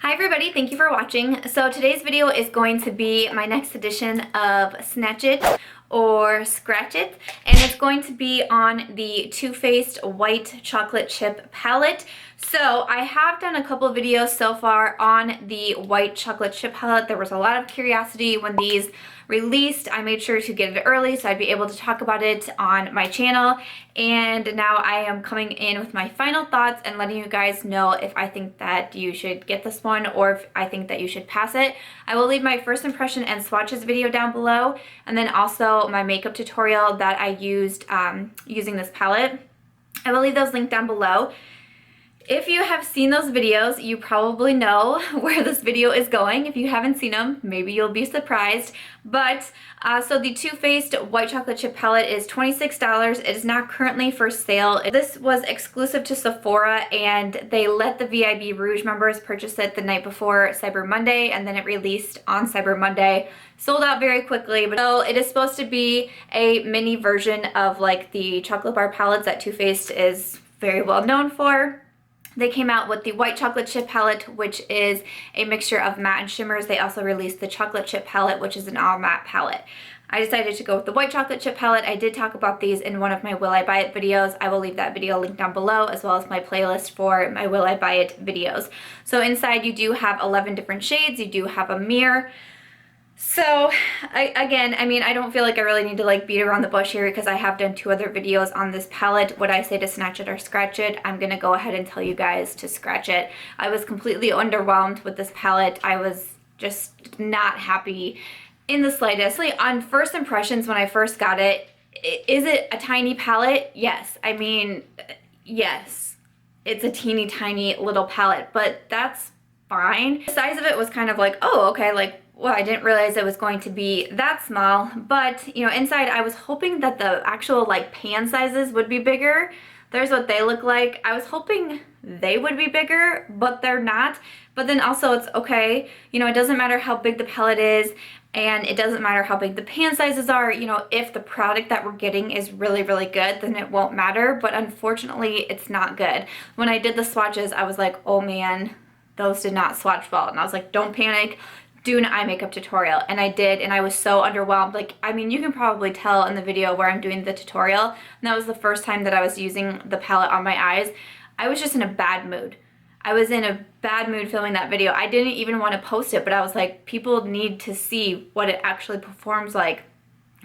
Hi everybody, thank you for watching. So today's video is going to be my next edition of Snatch It or Scratch It, and it's going to be on the Too Faced White Chocolate Chip palette. So I have done a couple videos so far on the white chocolate chip palette. There was a lot of curiosity when these released. I made sure to get it early so I'd be able to talk about it on my channel, and now I am coming in with my final thoughts and letting you guys know if I think that you should get this one or if I think that you should pass it. I will leave my first impression and swatches video down below, and then also my makeup tutorial that I used using this palette. I will leave those linked down below. If you have seen those videos, you probably know where this video is going. If you haven't seen them, maybe you'll be surprised. But, so the Too Faced White Chocolate Chip Palette is $26. It is not currently for sale. This was exclusive to Sephora, and they let the VIB Rouge members purchase it the night before Cyber Monday, and then it released on Cyber Monday. Sold out very quickly, but so it is supposed to be a mini version of like the chocolate bar palettes that Too Faced is very well known for. They came out with the white chocolate chip palette, which is a mixture of matte and shimmers. They also released the chocolate chip palette, which is an all matte palette. I decided to go with the white chocolate chip palette. I did talk about these in one of my Will I Buy It videos. I will leave that video linked down below, as well as my playlist for my Will I Buy It videos. So inside you do have 11 different shades. You do have a mirror. So again, I mean, I don't feel like I really need to like beat around the bush here because I have done 2 other videos on this palette. Would I say to snatch it or scratch it? I'm gonna go ahead and tell you guys to scratch it. I was completely underwhelmed with this palette. I was just not happy in the slightest. On first impressions when I first got it, is it a tiny palette? Yes. I mean, yes. It's a teeny tiny little palette, but that's fine. The size of it was kind of like, oh, okay, like, well, I didn't realize it was going to be that small, but you know, inside I was hoping that the actual like pan sizes would be bigger. There's what they look like. I was hoping they would be bigger, but they're not. But then also it's okay. You know, it doesn't matter how big the palette is, and it doesn't matter how big the pan sizes are. You know, if the product that we're getting is really, really good, then it won't matter. But unfortunately, it's not good. When I did the swatches, I was like, oh man, those did not swatch well. And I was like, don't panic. Do an eye makeup tutorial, and I did, and I was so underwhelmed. Like, I mean, you can probably tell in the video where I'm doing the tutorial, and that was the first time that I was using the palette on my eyes. I was just in a bad mood. I was in a bad mood filming that video. I didn't even want to post it, but I was like, people need to see what it actually performs like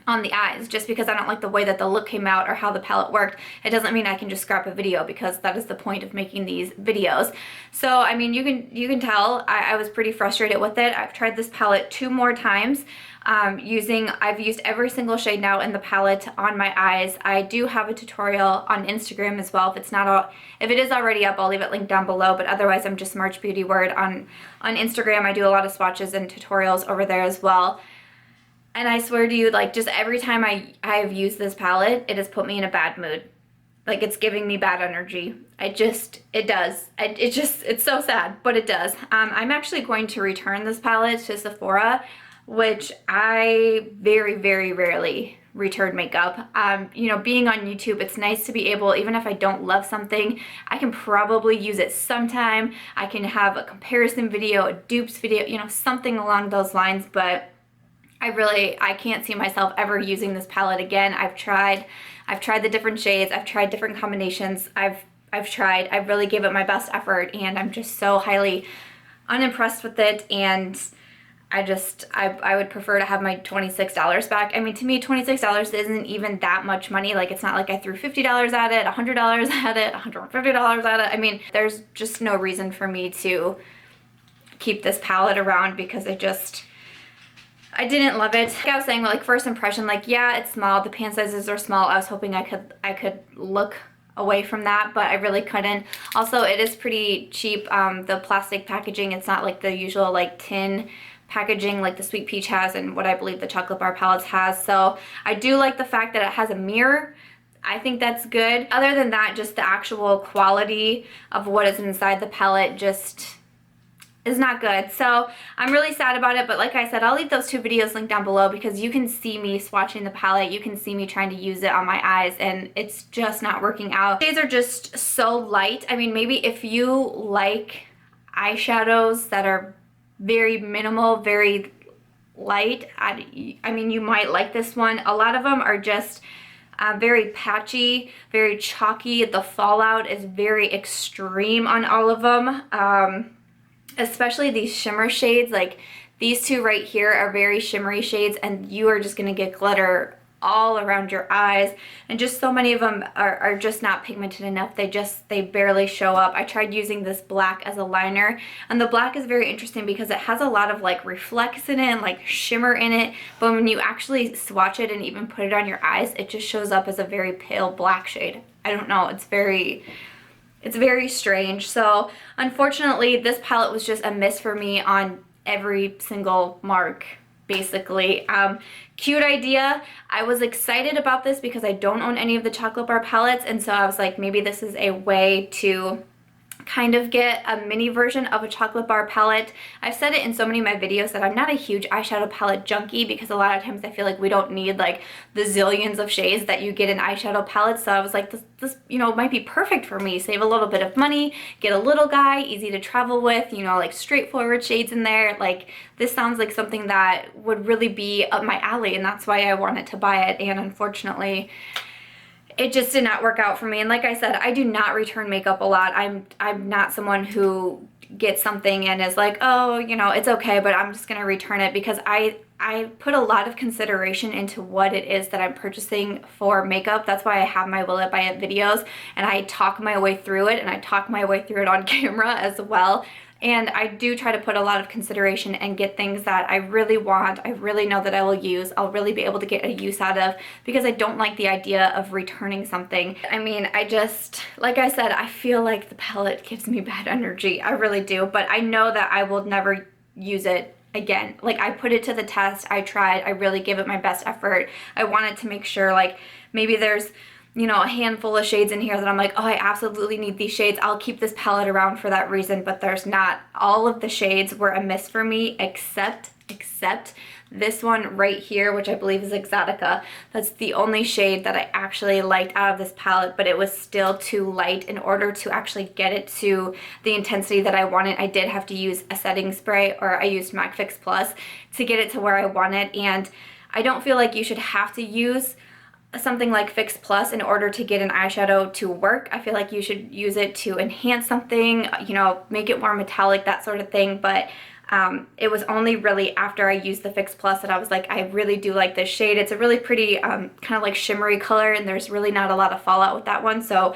on the eyes. Just because I don't like the way that the look came out or how the palette worked, it doesn't mean I can just scrap a video, because that is the point of making these videos. So I mean, you can tell I was pretty frustrated with it. I've tried this palette 2 more times. I've used every single shade now in the palette on my eyes. I do have a tutorial on Instagram as well. If it is already up, I'll leave it linked down below, but otherwise I'm just March Beauty Word on Instagram. I do a lot of swatches and tutorials over there as well. And I swear to you, like, just every time I've used this palette, it has put me in a bad mood. Like, it's giving me bad energy. It does. It's so sad, but it does. I'm actually going to return this palette to Sephora, which I very, very rarely return makeup. You know, being on YouTube, it's nice to be able, even if I don't love something, I can probably use it sometime. I can have a comparison video, a dupes video, you know, something along those lines, but I can't see myself ever using this palette again. I've tried the different shades, I've tried different combinations, I've really gave it my best effort, and I'm just so highly unimpressed with it, and I would prefer to have my $26 back. I mean, to me, $26 isn't even that much money. Like, it's not like I threw $50 at it, $100 at it, $150 at it. I mean, there's just no reason for me to keep this palette around, because I didn't love it. Like I was saying, like, first impression, like, yeah, it's small, the pan sizes are small. I was hoping I could look away from that, but I really couldn't. Also, it is pretty cheap, the plastic packaging. It's not like the usual like tin packaging like the Sweet Peach has and what I believe the Chocolate Bar Palettes has. So I do like the fact that it has a mirror. I think that's good. Other than that, just the actual quality of what is inside the palette just is not good. So I'm really sad about it, but like I said, I'll leave those 2 videos linked down below, because you can see me swatching the palette, you can see me trying to use it on my eyes, and it's just not working out. Shades are just so light. I mean, maybe if you like eyeshadows that are very minimal, very light. I mean, you might like this one. A lot of them are just very patchy, very chalky. The fallout is very extreme on all of them, especially these shimmer shades. Like these two right here are very shimmery shades, and you are just gonna get glitter all around your eyes, and just so many of them are just not pigmented enough. They barely show up. I tried using this black as a liner, and the black is very interesting because it has a lot of like reflex in it and like shimmer in it, but when you actually swatch it and even put it on your eyes, it just shows up as a very pale black shade. I don't know, it's very strange. So unfortunately, this palette was just a miss for me on every single mark, basically. Cute idea. I was excited about this because I don't own any of the chocolate bar palettes, and so I was like, maybe this is a way to kind of get a mini version of a chocolate bar palette. I've said it in so many of my videos that I'm not a huge eyeshadow palette junkie, because a lot of times I feel like we don't need like the zillions of shades that you get in eyeshadow palettes. So I was like, this you know, might be perfect for me. Save a little bit of money, get a little guy, easy to travel with, you know, like straightforward shades in there. Like this sounds like something that would really be up my alley, and that's why I wanted to buy it. And unfortunately, it just did not work out for me. And like I said, I do not return makeup a lot. I'm not someone who gets something and is like, oh, you know, it's okay, but I'm just gonna return it, because I put a lot of consideration into what it is that I'm purchasing for makeup. That's why I have my Will It Buy It videos, and I talk my way through it, and I talk my way through it on camera as well. And I do try to put a lot of consideration and get things that I really want, I really know that I will use, I'll really be able to get a use out of, because I don't like the idea of returning something. I mean, like I said, I feel like the palette gives me bad energy. I really do, but I know that I will never use it again. Like, I put it to the test, I tried, I really gave it my best effort. I wanted to make sure, like, maybe there's, you know, a handful of shades in here that I'm like, oh, I absolutely need these shades. I'll keep this palette around for that reason, but there's not. All of the shades were a miss for me, except this one right here, which I believe is Exotica. That's the only shade that I actually liked out of this palette, but it was still too light. In order to actually get it to the intensity that I wanted, I did have to use a setting spray, or I used MAC Fix Plus to get it to where I want it. And I don't feel like you should have to use something like Fix Plus in order to get an eyeshadow to work. I feel like you should use it to enhance something, you know, make it more metallic, that sort of thing. But it was only really after I used the Fix Plus that I was like, I really do like this shade. It's a really pretty kind of like shimmery color, and there's really not a lot of fallout with that one. So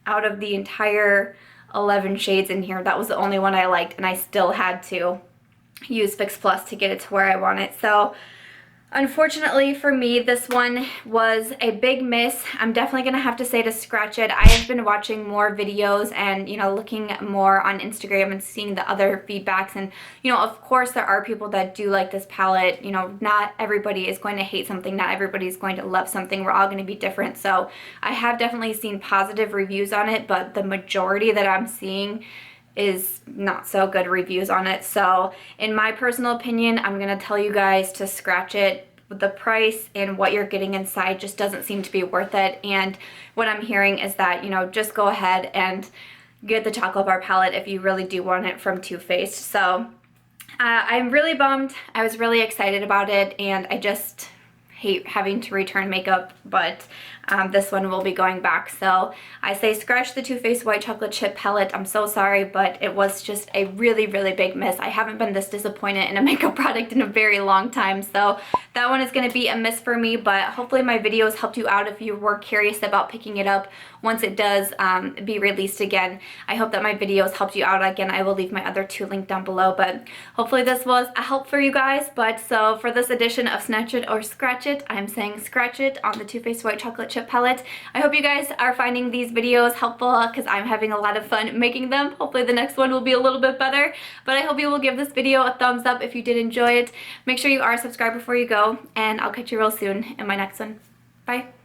out of the entire 11 shades in here, that was the only one I liked, and I still had to use Fix Plus to get it to where I want it. So unfortunately for me, this one was a big miss. I'm definitely going to have to say to scratch it. I have been watching more videos and, you know, looking more on Instagram and seeing the other feedbacks. And, you know, of course there are people that do like this palette. You know, not everybody is going to hate something. Not everybody is going to love something. We're all going to be different. So I have definitely seen positive reviews on it, but the majority that I'm seeing is not so good reviews on it. So in my personal opinion, I'm gonna tell you guys to scratch it. The price and what you're getting inside just doesn't seem to be worth it. And what I'm hearing is that, you know, just go ahead and get the chocolate bar palette if you really do want it from Too Faced. So I'm really bummed. I was really excited about it, and I just hate having to return makeup, but this one will be going back. So I say scratch the Too Faced White Chocolate Chip Palette. I'm so sorry, but it was just a really, really big miss. I haven't been this disappointed in a makeup product in a very long time. So that one is going to be a miss for me, but hopefully my videos helped you out if you were curious about picking it up once it does be released again. I hope that my videos helped you out. Again, I will leave my other two linked down below, but hopefully this was a help for you guys. But so for this edition of Snatch It or Scratch It, I'm saying scratch it on the Too Faced White Chocolate Chip Palette. I hope you guys are finding these videos helpful, because I'm having a lot of fun making them. Hopefully the next one will be a little bit better, but I hope you will give this video a thumbs up if you did enjoy it. Make sure you are subscribed before you go, and I'll catch you real soon in my next one. Bye.